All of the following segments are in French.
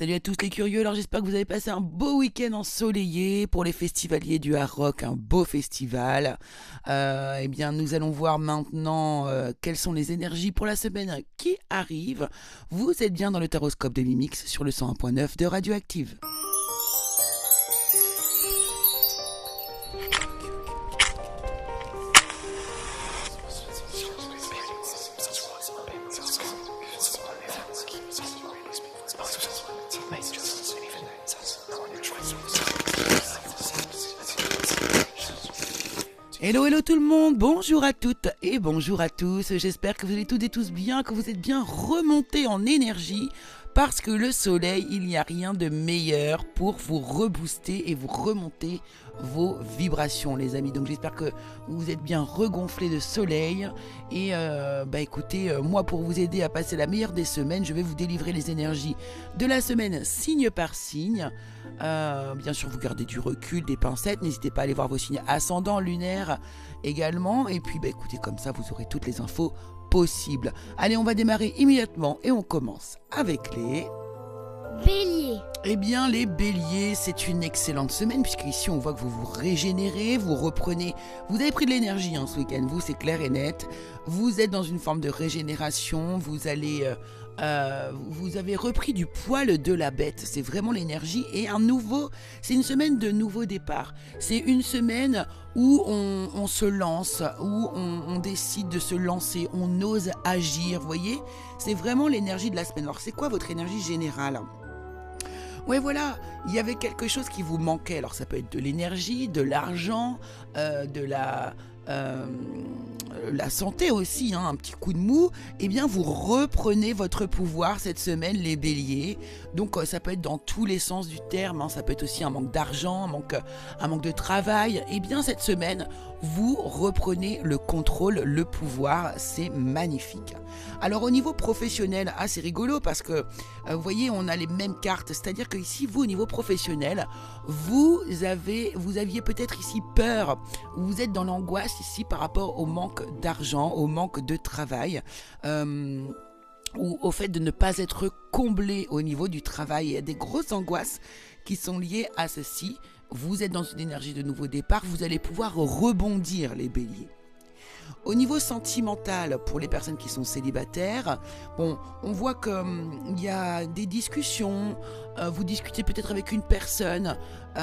Salut à tous les curieux, alors j'espère que vous avez passé un beau week-end ensoleillé pour les festivaliers du Hard Rock, un beau festival. Eh bien nous allons voir maintenant quelles sont les énergies pour la semaine qui arrive. Vous êtes bien dans le Taroscope de Mimix sur le 101.9 de Radioactive. Hello, hello tout le monde, bonjour à toutes et bonjour à tous, j'espère que vous allez toutes et tous bien, que vous êtes bien remontés en énergie, parce que le soleil, il n'y a rien de meilleur pour vous rebooster et vous remonter vos vibrations les amis. Donc j'espère que vous êtes bien regonflés de soleil et écoutez, moi pour vous aider à passer la meilleure des semaines, je vais vous délivrer les énergies de la semaine signe par signe. Bien sûr vous gardez du recul, des pincettes, n'hésitez pas à aller voir vos signes ascendants, lunaires également, et puis écoutez, comme ça vous aurez toutes les infos possibles. Allez, on va démarrer immédiatement et on commence avec les Bélier. Eh bien les béliers, c'est une excellente semaine puisque ici on voit que vous vous régénérez, vous reprenez, vous avez pris de l'énergie ce week-end, vous c'est clair et net, vous êtes dans une forme de régénération, vous avez repris du poil de la bête, c'est vraiment l'énergie et c'est une semaine de nouveau départ, c'est une semaine où on se lance, où on décide de se lancer, on ose agir, vous voyez, c'est vraiment l'énergie de la semaine. Alors c'est quoi votre énergie générale ? Ouais, voilà, il y avait quelque chose qui vous manquait. Alors ça peut être de l'énergie, de l'argent, de la santé aussi, un petit coup de mou. Eh bien, vous reprenez votre pouvoir cette semaine, les béliers. Donc ça peut être dans tous les sens du terme, ça peut être aussi un manque d'argent, un manque de travail. Eh bien, cette semaine, vous reprenez le contrôle, le pouvoir, c'est magnifique. Alors au niveau professionnel, c'est rigolo parce que vous voyez, on a les mêmes cartes, c'est-à-dire que ici, vous au niveau professionnel, vous aviez peut-être ici peur, vous êtes dans l'angoisse ici par rapport au manque d'argent, au manque de travail, ou au fait de ne pas être comblé au niveau du travail. Il y a des grosses angoisses qui sont liées à ceci. Vous êtes dans une énergie de nouveau départ, vous allez pouvoir rebondir les béliers. Au niveau sentimental, pour les personnes qui sont célibataires, on voit qu'il y a des discussions, vous discutez peut-être avec une personne,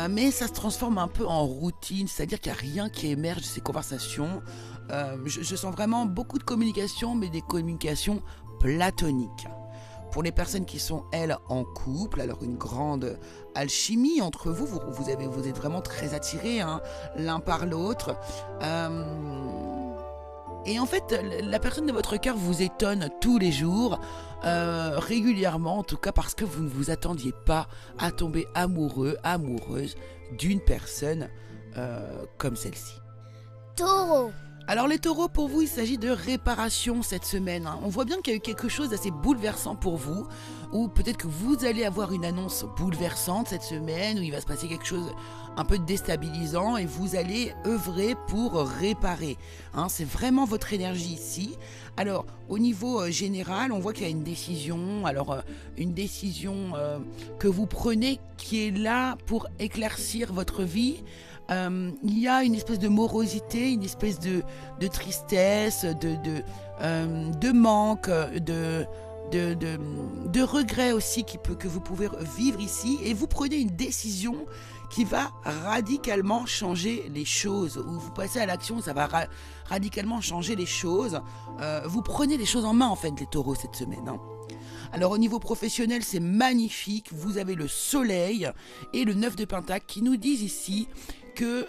mais ça se transforme un peu en routine, c'est-à-dire qu'il n'y a rien qui émerge de ces conversations. Je sens vraiment beaucoup de communication, mais des communications platoniques. Pour les personnes qui sont, elles, en couple, alors une grande alchimie entre vous, vous êtes vraiment très attirés l'un par l'autre. Et en fait, la personne de votre cœur vous étonne tous les jours, régulièrement en tout cas, parce que vous ne vous attendiez pas à tomber amoureux, amoureuse d'une personne comme celle-ci. Taureau. Alors les taureaux, pour vous, il s'agit de réparation cette semaine. On voit bien qu'il y a eu quelque chose d'assez bouleversant pour vous, ou peut-être que vous allez avoir une annonce bouleversante cette semaine, où il va se passer quelque chose un peu déstabilisant, et vous allez œuvrer pour réparer. C'est vraiment votre énergie ici. Alors, au niveau général, on voit qu'il y a une décision, une décision que vous prenez qui est là pour éclaircir votre vie. Il y a une espèce de morosité, une espèce de tristesse, de manque, de regret aussi que vous pouvez vivre ici, et vous prenez une décision qui va radicalement changer les choses. Vous passez à l'action, ça va radicalement changer les choses. Vous prenez les choses en main en fait, les taureaux, cette semaine. Alors au niveau professionnel, c'est magnifique, vous avez le soleil et le 9 de Pentacle qui nous disent ici que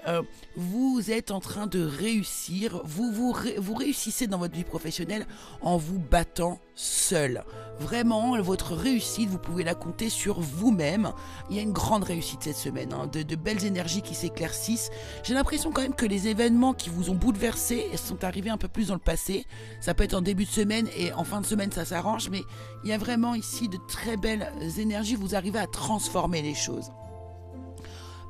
vous êtes en train de réussir, vous réussissez dans votre vie professionnelle en vous battant seul. Vraiment, votre réussite, vous pouvez la compter sur vous-même. Il y a une grande réussite cette semaine, de belles énergies qui s'éclaircissent. J'ai l'impression quand même que les événements qui vous ont bouleversé sont arrivés un peu plus dans le passé. Ça peut être en début de semaine et en fin de semaine ça s'arrange, mais il y a vraiment ici de très belles énergies, vous arrivez à transformer les choses.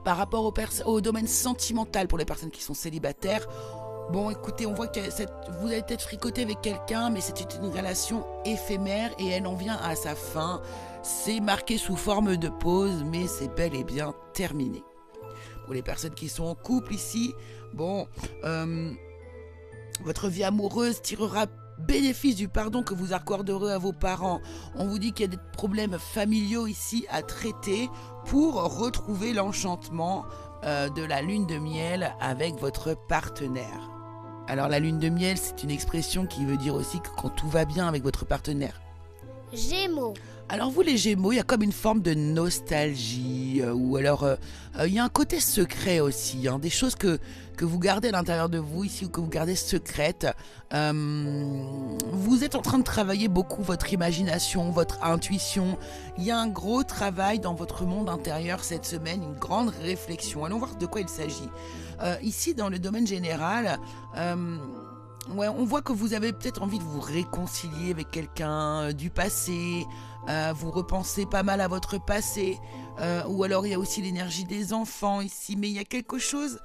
Par rapport au domaine sentimental pour les personnes qui sont célibataires, Bon, écoutez, on voit que vous avez peut-être fricoté avec quelqu'un, mais c'est une relation éphémère et elle en vient à sa fin. C'est marqué sous forme de pause, mais c'est bel et bien terminé. Pour les personnes qui sont en couple ici, bon, votre vie amoureuse tirera bénéfice du pardon que vous accorderez à vos parents. On vous dit qu'il y a des problèmes familiaux ici à traiter pour retrouver l'enchantement de la lune de miel avec votre partenaire. Alors la lune de miel, c'est une expression qui veut dire aussi que quand tout va bien avec votre partenaire. Gémeaux. Alors vous les Gémeaux, il y a comme une forme de nostalgie, ou alors il y a un côté secret aussi, hein, des choses que vous gardez à l'intérieur de vous ici ou que vous gardez secrètes. Vous êtes en train de travailler beaucoup votre imagination, votre intuition. Il y a un gros travail dans votre monde intérieur cette semaine, une grande réflexion. Allons voir de quoi il s'agit. Ici, dans le domaine général, ouais, on voit que vous avez peut-être envie de vous réconcilier avec quelqu'un du passé, vous repensez pas mal à votre passé, ou alors il y a aussi l'énergie des enfants ici, mais il y a quelque chose,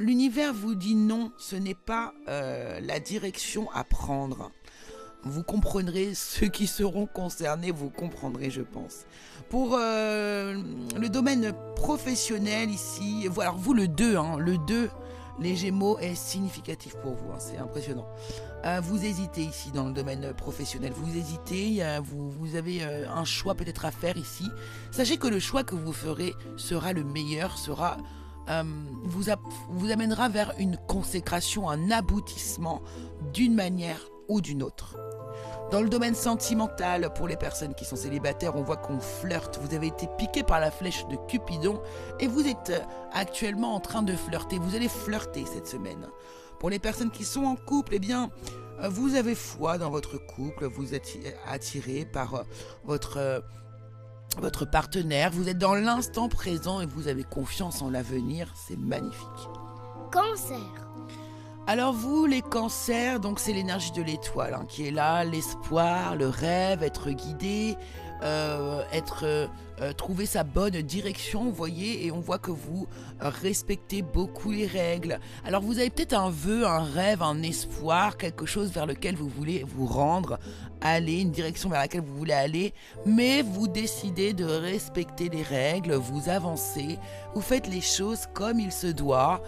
l'univers vous dit non, ce n'est pas la direction à prendre. Vous comprendrez, ceux qui seront concernés, vous comprendrez, je pense. Pour le domaine professionnel ici, voilà, alors vous le 2, le 2, les Gémeaux est significatif pour vous, hein, c'est impressionnant. Vous hésitez ici dans le domaine professionnel, vous hésitez, vous avez un choix peut-être à faire ici. Sachez que le choix que vous ferez sera le meilleur, vous amènera vers une consécration, un aboutissement d'une manière ou d'une autre. Dans le domaine sentimental, pour les personnes qui sont célibataires, on voit qu'on flirte. Vous avez été piqué par la flèche de Cupidon et vous êtes actuellement en train de flirter. Vous allez flirter cette semaine. Pour les personnes qui sont en couple, eh bien, vous avez foi dans votre couple. Vous êtes attiré par votre partenaire. Vous êtes dans l'instant présent et vous avez confiance en l'avenir. C'est magnifique. Cancer. Alors vous, les cancers, donc c'est l'énergie de l'étoile hein, qui est là, l'espoir, le rêve, être guidé, trouver sa bonne direction, vous voyez, et on voit que vous respectez beaucoup les règles. Alors vous avez peut-être un vœu, un rêve, un espoir, quelque chose vers lequel vous voulez vous rendre, aller, une direction vers laquelle vous voulez aller, mais vous décidez de respecter les règles, vous avancez, vous faites les choses comme il se doit.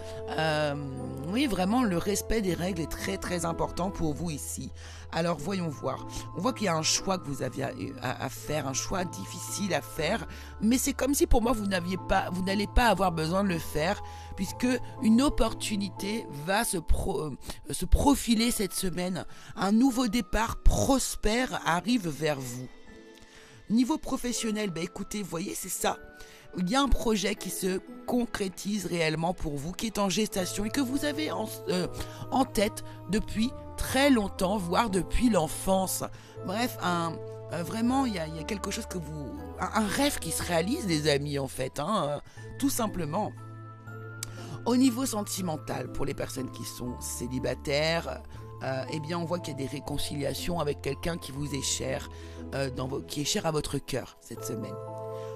Oui, vraiment, le respect des règles est très très important pour vous ici. Alors voyons voir. On voit qu'il y a un choix que vous aviez à faire, un choix difficile à faire, mais c'est comme si pour moi vous n'allez pas avoir besoin de le faire, puisque une opportunité va se profiler cette semaine. Un nouveau départ prospère arrive vers vous. Niveau professionnel, écoutez, vous voyez, c'est ça. Il y a un projet qui se concrétise réellement pour vous, qui est en gestation et que vous avez en tête depuis très longtemps, voire depuis l'enfance. Bref, vraiment, il y a quelque chose un rêve qui se réalise, les amis, en fait, tout simplement. Au niveau sentimental, pour les personnes qui sont célibataires, eh bien, on voit qu'il y a des réconciliations avec quelqu'un qui vous est cher, qui est cher à votre cœur cette semaine.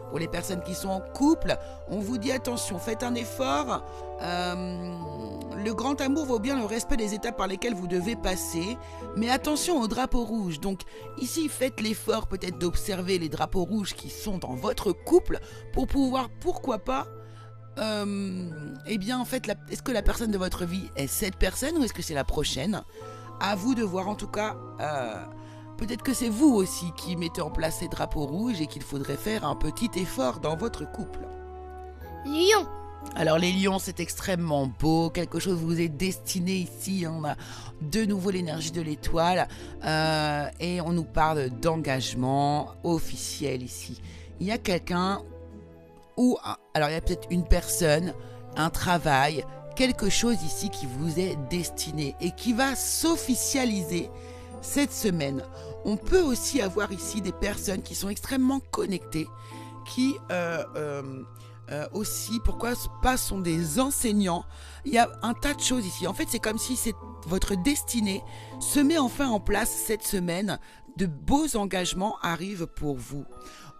Pour les personnes qui sont en couple, on vous dit attention, faites un effort. Le grand amour vaut bien le respect des étapes par lesquelles vous devez passer, mais attention aux drapeaux rouges. Donc ici, faites l'effort peut-être d'observer les drapeaux rouges qui sont dans votre couple pour pouvoir, pourquoi pas, eh bien en fait, est-ce que la personne de votre vie est cette personne ou est-ce que c'est la prochaine? À vous de voir, en tout cas. Peut-être que c'est vous aussi qui mettez en place ces drapeaux rouges et qu'il faudrait faire un petit effort dans votre couple. Lion. Alors les lions, c'est extrêmement beau, quelque chose vous est destiné ici, on a de nouveau l'énergie de l'étoile et on nous parle d'engagement officiel ici. Il y a quelqu'un alors il y a peut-être une personne, un travail, quelque chose ici qui vous est destiné et qui va s'officialiser cette semaine. On peut aussi avoir ici des personnes qui sont extrêmement connectées, qui aussi, pourquoi pas, sont des enseignants. Il y a un tas de choses ici. En fait, c'est comme si votre destinée se met enfin en place cette semaine. De beaux engagements arrivent pour vous.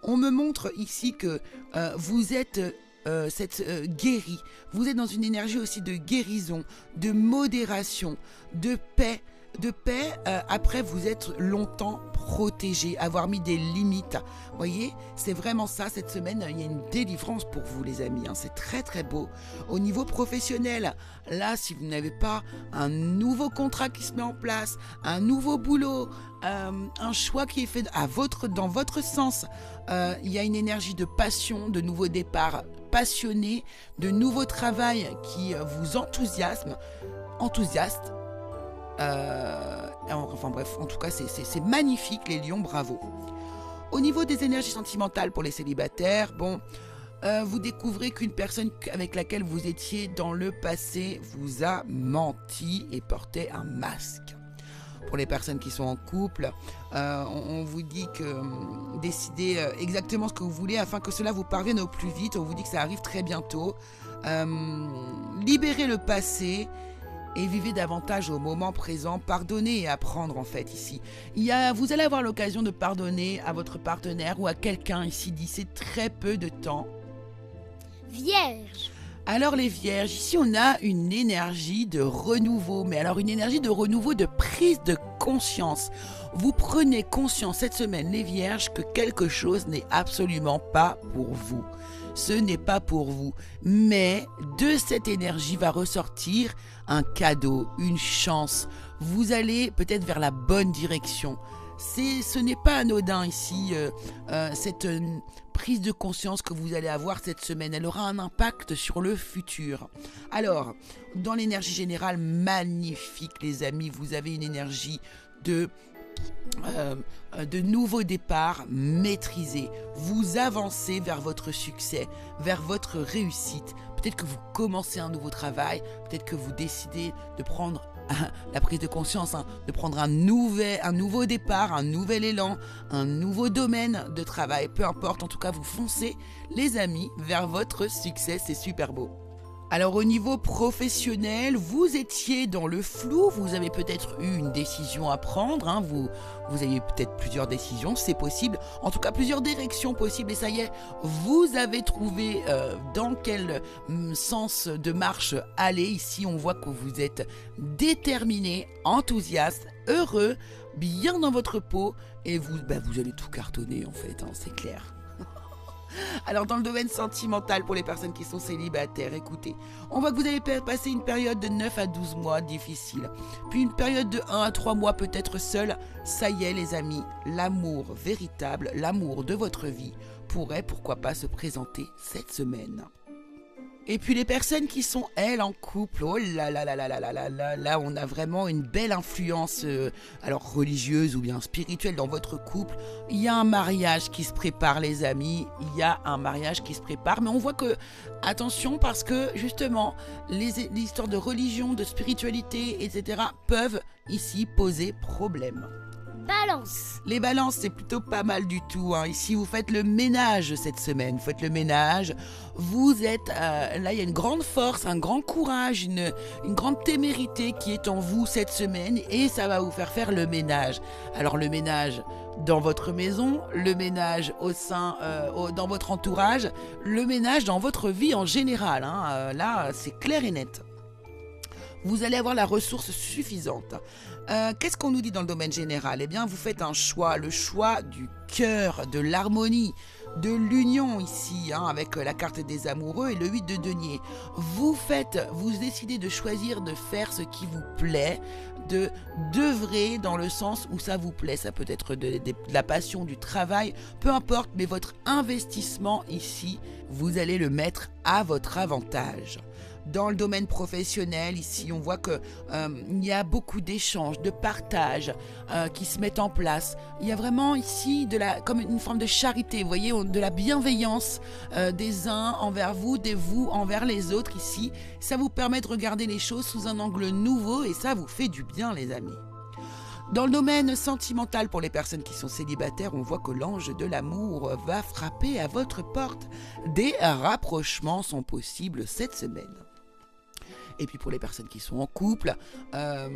On me montre ici que vous êtes guéri. Vous êtes dans une énergie aussi de guérison, de modération, de paix. Après vous êtes longtemps protégé, avoir mis des limites. Vous voyez, c'est vraiment ça cette semaine, il y a une délivrance pour vous les amis, hein. C'est très très beau. Au niveau professionnel, là si vous n'avez pas un nouveau contrat qui se met en place, un nouveau boulot, un choix qui est fait dans votre sens, il y a une énergie de passion, de nouveau départ passionné, de nouveau travail qui vous enthousiaste. Enfin bref, en tout cas c'est magnifique les lions, bravo. Au niveau des énergies sentimentales pour les célibataires, vous découvrez qu'une personne avec laquelle vous étiez dans le passé vous a menti et portait un masque. Pour les personnes qui sont en couple, on vous dit que décidez exactement ce que vous voulez afin que cela vous parvienne au plus vite. On vous dit que ça arrive très bientôt. Libérez le passé et vivez davantage au moment présent. Pardonnez et apprendre en fait ici. Vous allez avoir l'occasion de pardonner à votre partenaire ou à quelqu'un ici d'ici très peu de temps. Vierge. Alors les vierges, ici on a une énergie de renouveau, mais alors une énergie de renouveau, de prise de conscience. Vous prenez conscience cette semaine les vierges que quelque chose n'est absolument pas pour vous. Ce n'est pas pour vous, mais de cette énergie va ressortir un cadeau, une chance. Vous allez peut-être vers la bonne direction. Ce n'est pas anodin ici, cette prise de conscience que vous allez avoir cette semaine. Elle aura un impact sur le futur. Alors, dans l'énergie générale, magnifique les amis, vous avez une énergie de nouveaux départs maîtrisés. Vous avancez vers votre succès, vers votre réussite. Peut-être que vous commencez un nouveau travail, peut-être que vous décidez de prendre la prise de conscience, de prendre un nouveau départ, un nouvel élan, un nouveau domaine de travail. Peu importe, en tout cas, vous foncez, les amis, vers votre succès. C'est super beau. Alors au niveau professionnel, vous étiez dans le flou, vous avez peut-être eu une décision à prendre, vous avez peut-être plusieurs décisions, c'est possible, en tout cas plusieurs directions possibles et ça y est, vous avez trouvé dans quel sens de marche aller. Ici on voit que vous êtes déterminé, enthousiaste, heureux, bien dans votre peau et vous allez tout cartonner en fait, c'est clair. Alors dans le domaine sentimental pour les personnes qui sont célibataires, écoutez, on voit que vous allez passer une période de 9 à 12 mois difficile, puis une période de 1 à 3 mois peut-être seul. Ça y est les amis, l'amour véritable, l'amour de votre vie pourrait pourquoi pas se présenter cette semaine. Et puis les personnes qui sont, elles, en couple, oh là là là là là là là là, là on a vraiment une belle influence alors religieuse ou bien spirituelle dans votre couple. Il y a un mariage qui se prépare les amis, il y a un mariage qui se prépare, mais on voit que, attention, parce que justement, les histoires de religion, de spiritualité, etc. peuvent ici poser problème. Balance. Les balances, c'est plutôt pas mal du tout. Ici, vous faites le ménage cette semaine. Vous faites le ménage. Vous êtes... là, il y a une grande force, un grand courage, une grande témérité qui est en vous cette semaine. Et ça va vous faire le ménage. Alors, le ménage dans votre maison, le ménage dans votre entourage, le ménage dans votre vie en général. Là, c'est clair et net. Vous allez avoir la ressource suffisante. Qu'est-ce qu'on nous dit dans le domaine général ? Eh bien, vous faites un choix, le choix du cœur, de l'harmonie, de l'union ici, avec la carte des amoureux et le 8 de denier. Vous décidez de choisir de faire ce qui vous plaît, d'œuvrer dans le sens où ça vous plaît. Ça peut être de la passion, du travail, peu importe, mais votre investissement ici, vous allez le mettre à votre avantage. Dans le domaine professionnel, ici, on voit que il y a beaucoup d'échanges, de partages qui se mettent en place. Il y a vraiment ici comme une forme de charité, vous voyez, de la bienveillance des uns envers vous, des vous envers les autres ici. Ça vous permet de regarder les choses sous un angle nouveau et ça vous fait du bien, les amis. Dans le domaine sentimental, pour les personnes qui sont célibataires, on voit que l'ange de l'amour va frapper à votre porte. Des rapprochements sont possibles cette semaine. Et puis pour les personnes qui sont en couple,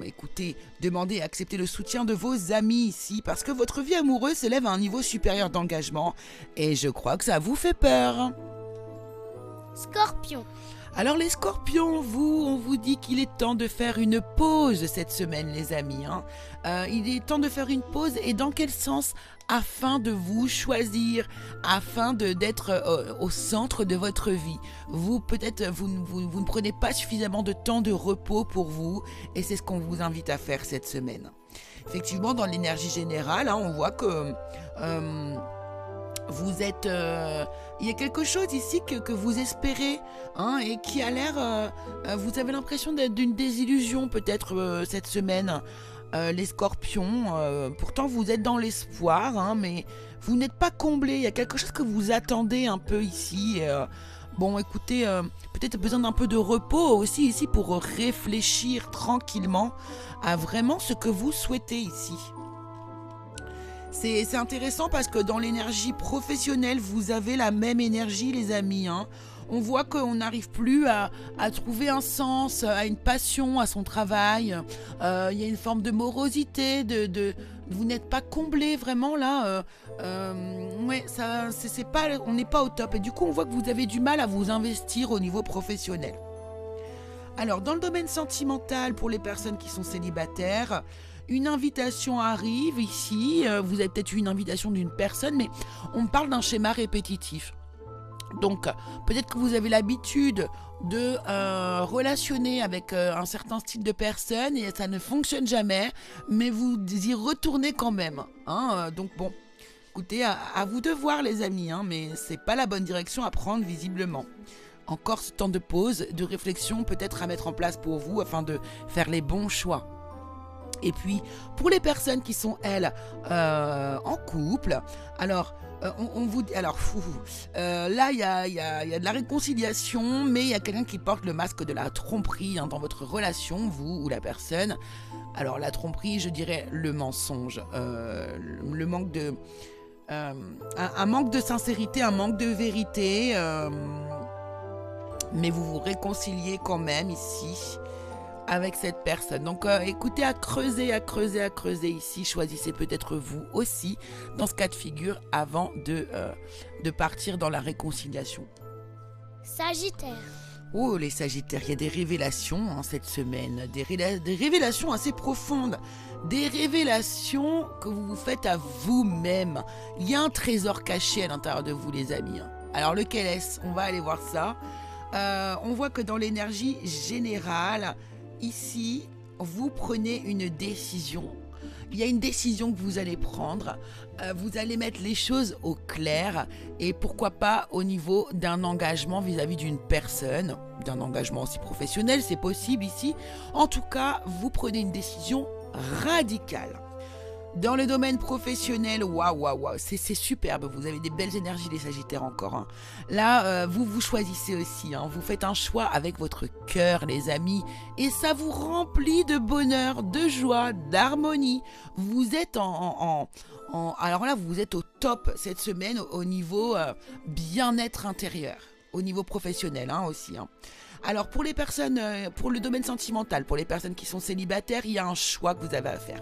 écoutez, demandez et acceptez le soutien de vos amis ici, parce que votre vie amoureuse s'élève à un niveau supérieur d'engagement, et je crois que ça vous fait peur. Scorpion. Alors les scorpions, on vous dit qu'il est temps de faire une pause cette semaine les amis. Il est temps de faire une pause et dans quel sens? Afin de vous choisir, afin d'être au centre de votre vie. Vous ne prenez pas suffisamment de temps de repos pour vous et c'est ce qu'on vous invite à faire cette semaine. Effectivement, dans l'énergie générale, on voit que vous êtes... il y a quelque chose ici que vous espérez et qui a l'air... vous avez l'impression d'être d'une désillusion peut-être cette semaine. Les scorpions, pourtant vous êtes dans l'espoir, mais vous n'êtes pas comblés. Il y a quelque chose que vous attendez un peu ici. Bon, écoutez, peut-être besoin d'un peu de repos aussi ici pour réfléchir tranquillement à vraiment ce que vous souhaitez ici. C'est intéressant parce que dans l'énergie professionnelle, vous avez la même énergie, les amis. On voit qu'on n'arrive plus à trouver un sens, à une passion, à son travail. Il y a une forme de morosité, vous n'êtes pas comblé vraiment là. Ouais, ça, c'est pas, on n'est pas au top. Et du coup, on voit que vous avez du mal à vous investir au niveau professionnel. Alors, dans le domaine sentimental, pour les personnes qui sont célibataires, une invitation arrive ici. Vous avez peut-être eu une invitation d'une personne, mais on parle d'un schéma répétitif. Donc, peut-être que vous avez l'habitude de relationner avec un certain style de personne et ça ne fonctionne jamais, mais vous y retournez quand même. Donc bon, écoutez, à vous de voir les amis, mais c'est pas la bonne direction à prendre visiblement. Encore ce temps de pause, de réflexion peut-être à mettre en place pour vous afin de faire les bons choix. Et puis, pour les personnes qui sont, elles, en couple, alors... on vous dit, alors là il y a de la réconciliation, mais il y a quelqu'un qui porte le masque de la tromperie dans votre relation, vous ou la personne. Alors la tromperie, je dirais le mensonge, le manque de un manque de sincérité, un manque de vérité, mais vous vous réconciliez quand même ici avec cette personne. Donc écoutez, à creuser ici, choisissez peut-être vous aussi dans ce cas de figure avant de partir dans la réconciliation. Sagittaire. Oh les Sagittaires, il y a des révélations cette semaine, des révélations assez profondes, des révélations que vous vous faites à vous-même. Il y a un trésor caché à l'intérieur de vous les amis. Alors lequel est-ce? On va aller voir ça. On voit que dans l'énergie générale, ici, vous prenez une décision. Il y a une décision que vous allez prendre. Vous allez mettre les choses au clair et pourquoi pas au niveau d'un engagement vis-à-vis d'une personne, d'un engagement aussi professionnel, c'est possible ici. En tout cas, vous prenez une décision radicale. Dans le domaine professionnel, waouh, c'est superbe, vous avez des belles énergies les Sagittaires encore. Là, vous choisissez aussi, vous faites un choix avec votre cœur les amis, et ça vous remplit de bonheur, de joie, d'harmonie. Vous êtes alors là, vous êtes au top cette semaine au niveau bien-être intérieur, au niveau professionnel aussi. Alors pour les personnes, pour le domaine sentimental, pour les personnes qui sont célibataires, il y a un choix que vous avez à faire.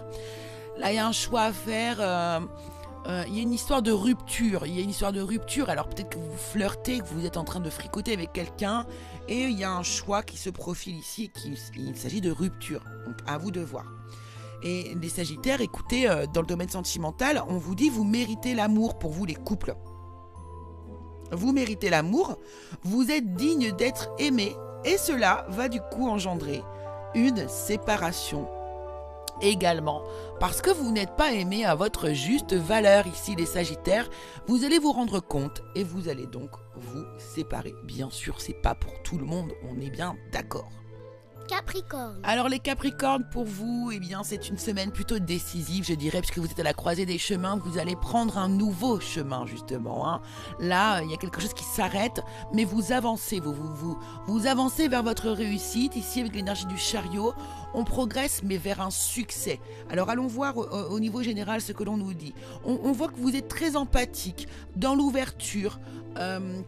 Là, il y a un choix à faire. Il y a une histoire de rupture. Alors, peut-être que vous flirtez, que vous êtes en train de fricoter avec quelqu'un. Et il y a un choix qui se profile ici. Il s'agit de rupture. Donc, à vous de voir. Et les Sagittaires, écoutez, dans le domaine sentimental, on vous dit vous méritez l'amour pour vous, les couples. Vous méritez l'amour. Vous êtes digne d'être aimé. Et cela va du coup engendrer une séparation. Également, parce que vous n'êtes pas aimé à votre juste valeur ici les Sagittaires, vous allez vous rendre compte et vous allez donc vous séparer. Bien sûr, c'est pas pour tout le monde, on est bien d'accord. Capricorne. Alors les Capricornes, pour vous, c'est une semaine plutôt décisive, je dirais, puisque vous êtes à la croisée des chemins, vous allez prendre un nouveau chemin, justement. Là, il y a quelque chose qui s'arrête, mais vous avancez, vous avancez vers votre réussite, ici avec l'énergie du chariot, on progresse, mais vers un succès. Alors allons voir au niveau général ce que l'on nous dit. On voit que vous êtes très empathique, dans l'ouverture,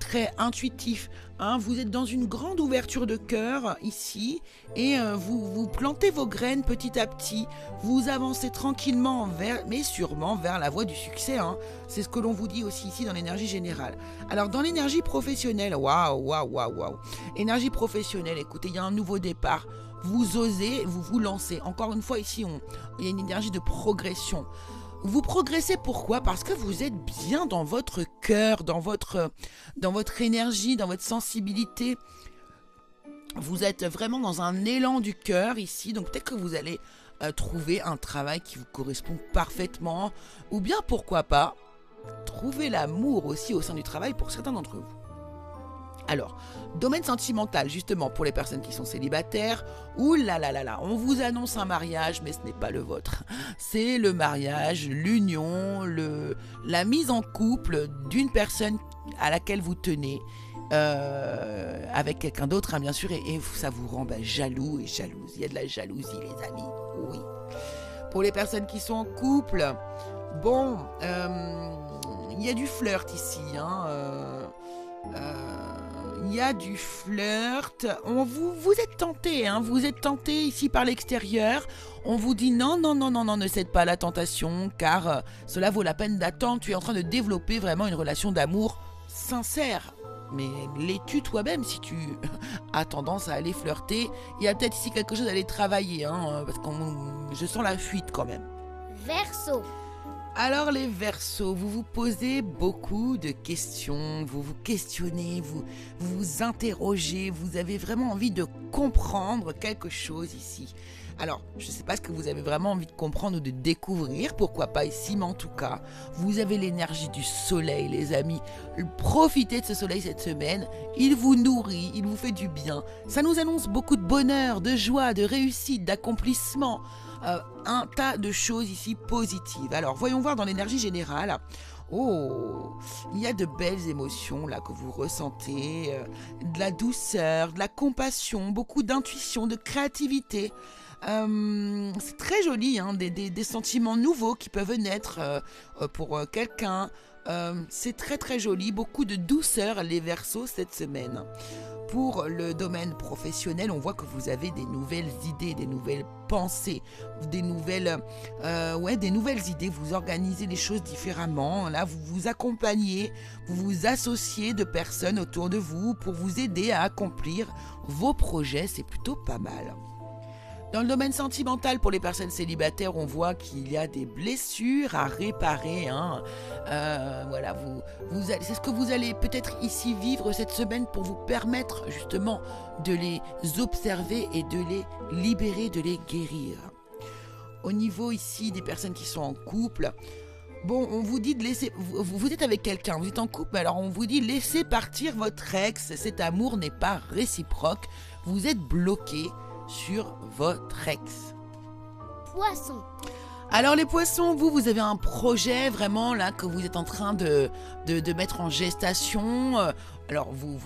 très intuitif, Hein, vous êtes dans une grande ouverture de cœur ici et vous plantez vos graines petit à petit. Vous avancez tranquillement mais sûrement vers la voie du succès. Hein. C'est ce que l'on vous dit aussi ici dans l'énergie générale. Alors dans l'énergie professionnelle, waouh. Énergie professionnelle, écoutez, il y a un nouveau départ. Vous osez, vous lancez. Encore une fois ici, il y a une énergie de progression. Vous progressez pourquoi? Parce que vous êtes bien dans votre cœur, dans votre énergie, dans votre sensibilité. Vous êtes vraiment dans un élan du cœur ici. Donc peut-être que vous allez trouver un travail qui vous correspond parfaitement. Ou bien pourquoi pas trouver l'amour aussi au sein du travail pour certains d'entre vous. Alors, domaine sentimental, justement, pour les personnes qui sont célibataires, ouh là là là là, on vous annonce un mariage, mais ce n'est pas le vôtre. C'est le mariage, l'union, la mise en couple d'une personne à laquelle vous tenez, avec quelqu'un d'autre, hein, bien sûr, et ça vous rend jaloux et jalouse. Il y a de la jalousie, les amis, oui. Pour les personnes qui sont en couple, bon, il y a du flirt ici, hein, il y a du flirt. Vous êtes tenté, hein, vous êtes tenté ici par l'extérieur. On vous dit non, ne cède pas à la tentation, car cela vaut la peine d'attendre. Tu es en train de développer vraiment une relation d'amour sincère. Mais l'es-tu toi-même si tu as tendance à aller flirter? Il y a peut-être ici quelque chose à aller travailler, hein, parce que je sens la fuite quand même. Verseau. Alors les Verseaux, vous vous posez beaucoup de questions, vous vous questionnez, vous vous interrogez, vous avez vraiment envie de comprendre quelque chose ici. Alors, je ne sais pas ce que vous avez vraiment envie de comprendre ou de découvrir, pourquoi pas ici, mais en tout cas, vous avez l'énergie du soleil, les amis. Profitez de ce soleil cette semaine, il vous nourrit, il vous fait du bien. Ça nous annonce beaucoup de bonheur, de joie, de réussite, d'accomplissement. Un tas de choses ici positives. Alors, voyons voir dans l'énergie générale. Oh, il y a de belles émotions là que vous ressentez, de la douceur, de la compassion, beaucoup d'intuition, de créativité. C'est très joli, hein, des sentiments nouveaux qui peuvent naître pour quelqu'un. C'est très très joli, beaucoup de douceur les Verseaux cette semaine. Pour le domaine professionnel, on voit que vous avez des nouvelles idées, des nouvelles pensées, des nouvelles idées. Vous organisez les choses différemment. Là, vous vous accompagnez, vous vous associez de personnes autour de vous pour vous aider à accomplir vos projets. C'est plutôt pas mal. Dans le domaine sentimental, pour les personnes célibataires, on voit qu'il y a des blessures à réparer. Hein. Voilà, c'est ce que vous allez peut-être ici vivre cette semaine pour vous permettre justement de les observer et de les libérer, de les guérir. Au niveau ici des personnes qui sont en couple, bon, on vous dit de laisser... Vous êtes avec quelqu'un, vous êtes en couple, alors on vous dit laissez partir votre ex. Cet amour n'est pas réciproque. Vous êtes bloqué sur votre ex. Poisson. Alors les poissons, vous avez un projet vraiment là que vous êtes en train de mettre en gestation. Alors vous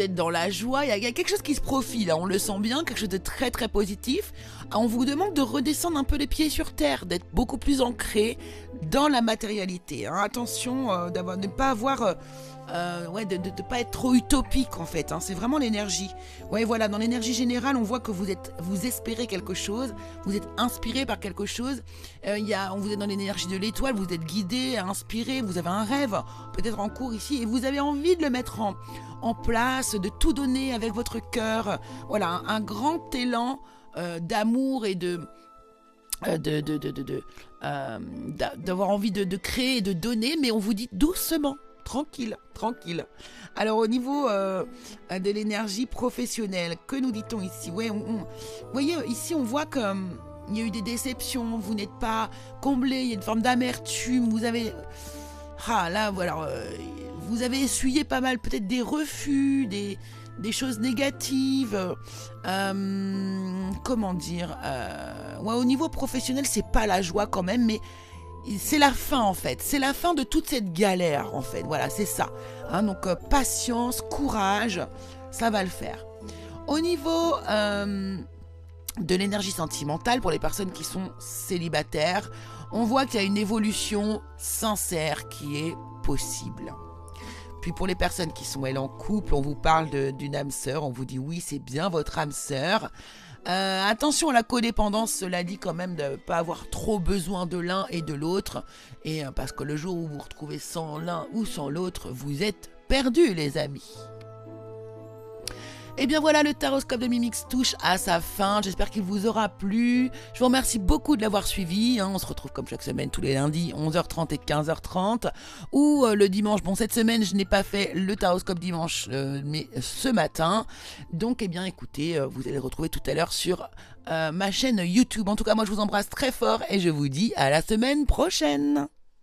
êtes dans la joie, il y a quelque chose qui se profile, hein, on le sent bien, quelque chose de très très positif. On vous demande de redescendre un peu les pieds sur terre, d'être beaucoup plus ancré dans la matérialité. Hein. Attention de ne pas avoir... de pas être trop utopique en fait, hein. C'est vraiment l'énergie. Ouais, voilà, dans l'énergie générale, on voit que vous espérez quelque chose, vous êtes inspiré par quelque chose. Vous êtes dans l'énergie de l'étoile, vous êtes guidé, inspiré, vous avez un rêve, peut-être en cours ici, et vous avez envie de le mettre en place, de tout donner avec votre cœur. Voilà, un grand élan d'amour et d'avoir envie de créer et de donner, mais on vous dit doucement. Tranquille. Alors au niveau de l'énergie professionnelle, que nous dit-on ici? Ouais, vous voyez, ici on voit qu'il y a eu des déceptions, vous n'êtes pas comblé, il y a une forme d'amertume, vous avez... vous avez essuyé pas mal, peut-être des refus, des choses négatives. Comment dire au niveau professionnel, c'est pas la joie quand même, mais... c'est la fin en fait, c'est la fin de toute cette galère en fait, voilà c'est ça. Hein, donc patience, courage, ça va le faire. Au niveau de l'énergie sentimentale, pour les personnes qui sont célibataires, on voit qu'il y a une évolution sincère qui est possible. Puis pour les personnes qui sont elles en couple, on vous parle d'une âme sœur, on vous dit oui c'est bien votre âme sœur. Attention à la codépendance, cela dit quand même de ne pas avoir trop besoin de l'un et de l'autre. Et parce que le jour où vous vous retrouvez sans l'un ou sans l'autre, vous êtes perdus les amis. Et bien voilà, le taroscope de Mimix touche à sa fin. J'espère qu'il vous aura plu. Je vous remercie beaucoup de l'avoir suivi. On se retrouve comme chaque semaine tous les lundis 11h30 et 15h30. Ou le dimanche. Bon, cette semaine, je n'ai pas fait le taroscope dimanche, mais ce matin. Donc, eh bien, écoutez, vous allez le retrouver tout à l'heure sur ma chaîne YouTube. En tout cas, moi, je vous embrasse très fort et je vous dis à la semaine prochaine.